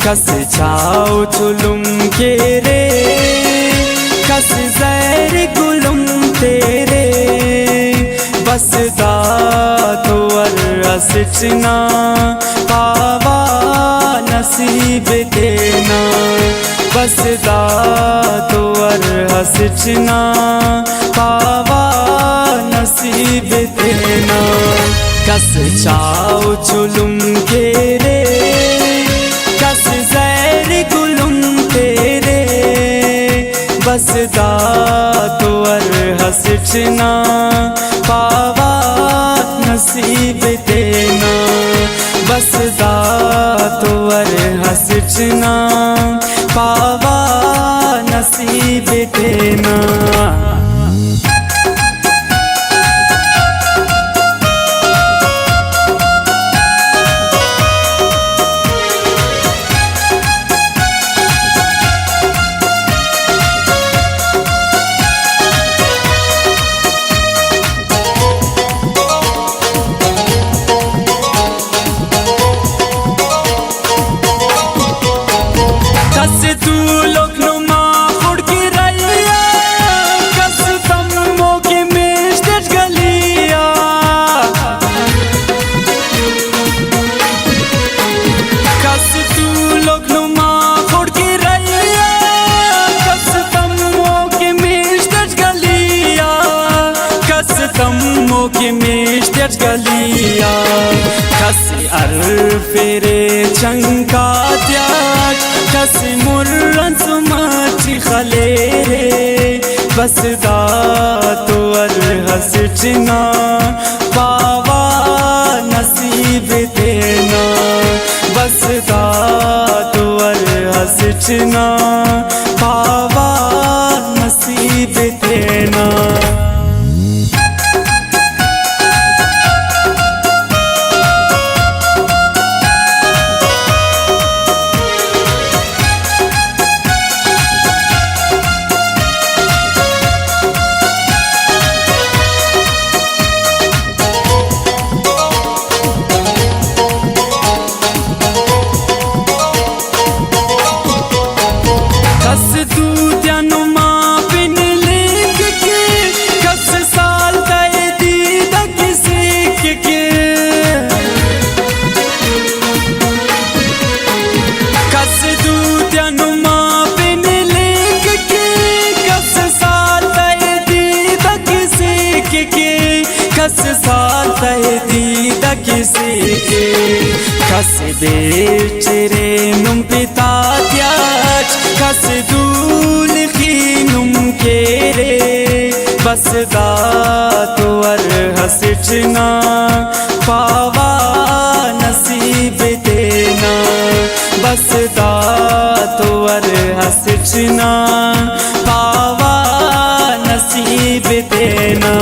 कस छाओ चुलुम के रे कस जैर गुलुम तेरे बस दा तो असिचना पावा नसीब देना बस दा तो असिचना पावा नसीब देना कस छाओ चुलुम के रे कस जैर गुलुम तेरे बस दा तो हसिचना पावा नसीब देना बस दा तो हसिचना पावा नसीब देना। गलिया कसी फेरे चंका त्याज कसी मुर्रन सुमाची खले रे बस दा तो हसिचना पावा नसीब देना बस दा तो हसिचना पावा नसीब देना। कस साल तहदीद किसी के कस बेच रे नुम पिता त्याज कस दूल की नुम के रे बस दा तो हसिचना पावा नसीब देना बस दा तो हसिचना पावा नसीब देना।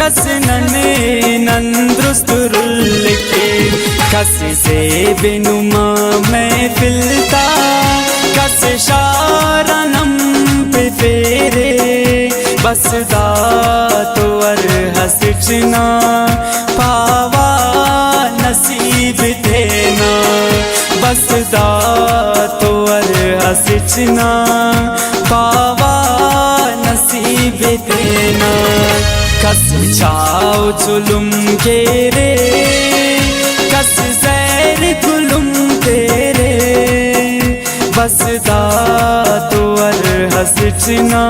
कस नने नंद्रुस्तुरुल के कस से बिनुमा में फिलता कस शारनम पे फेरे बस दा तो हसिचना पावा नसीब देना बस दा तो हसिचना पावा नसीब देना कस छाओ चुलुम के रे कस जैर गुलुम तेरे बस दा तो हसिचना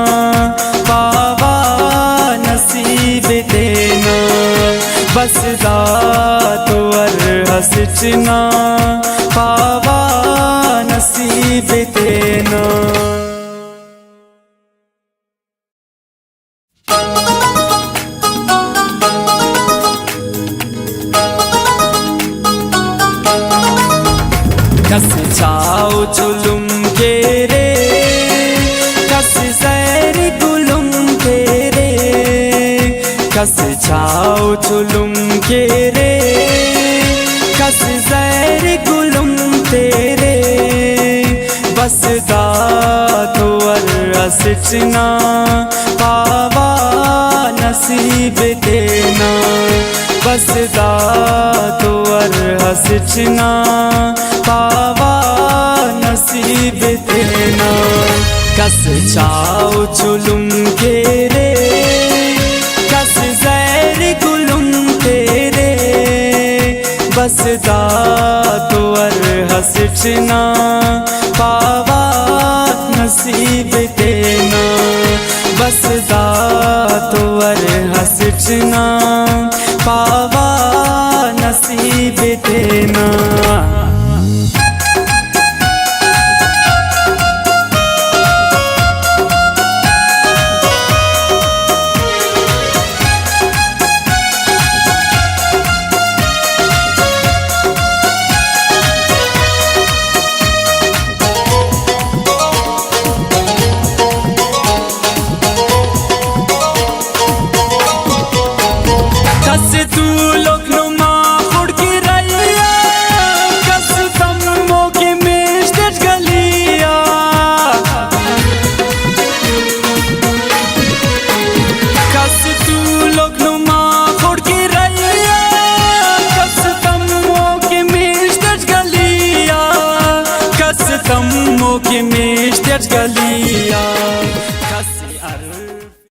पावा नसीब देना बस दा तो हसिचना पावा नसीब देना। कस छाओ चुलुम के रे कस जैर गुलुम के रे कस छाओ चुलुम के रे कस जैर गुलुम तेरे बस दातो असिचना पावा नसीब देना बस दातो असिचना पावा नसीब देना। कस छाओ चुलुम के रे कस जैर गुलुम तेरे बस दातो हसिचना पावा नसीब देना बस दातो हसिचना पावा नसीब देना। Tamo que me esteja galia